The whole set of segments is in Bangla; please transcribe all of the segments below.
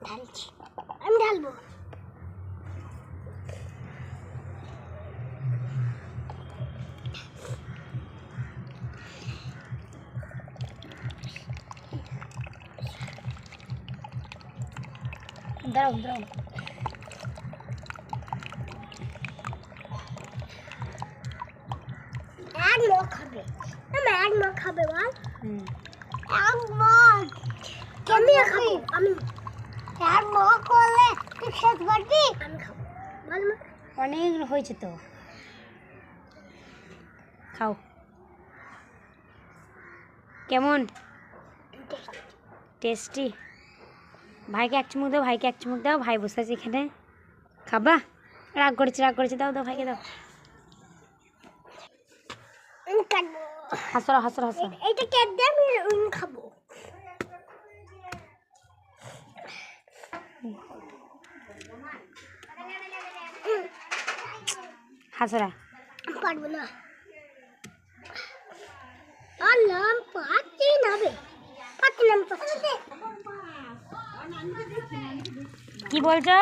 ঢালছি, আমি ঢালবো। দাঁড়াও দাঁড়াও। এক মগ খাবে, আমি এক মগ খাবে বল। এক মগ আমি খাবো, আমি এক মগ করলে তুই শেষ করবি, আমি খাবো বল। অনেক হয়েছে তো, খাও। কেমন টেস্টি? ভাইকে এক চুমুক দাও, ভাইকে এক চুমুক দাও। ভাই বসে আছে এখানে, খাবা? রাগ করেছে, রাগ করেছে, দাও দাও ভাইকে দাও। আমি কাটবো। হাসো হাসো হাসো। এইটা কেটে দে, আমি খাবো। হাসরা পারবো না, আল্লাহ পাচ্ছি না বে, পাচ্ছি না, পাচ্ছি। কি বলছো?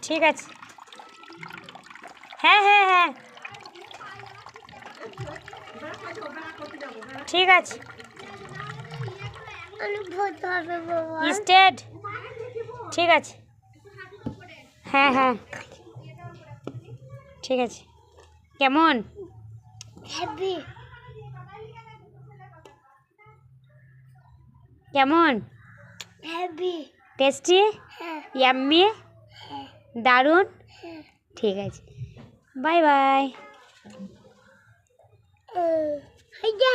ঠিক আছে, হ্যাঁ হ্যাঁ হ্যাঁ ঠিক আছে। স্টেট ঠিক আছে, হ্যাঁ হ্যাঁ ঠিক আছে। কেমন? হেভি। কেমন? হেভি। টেস্টি? ইয়াম্মি? দারুণ? ঠিক আছে, বাই বাই। এই যে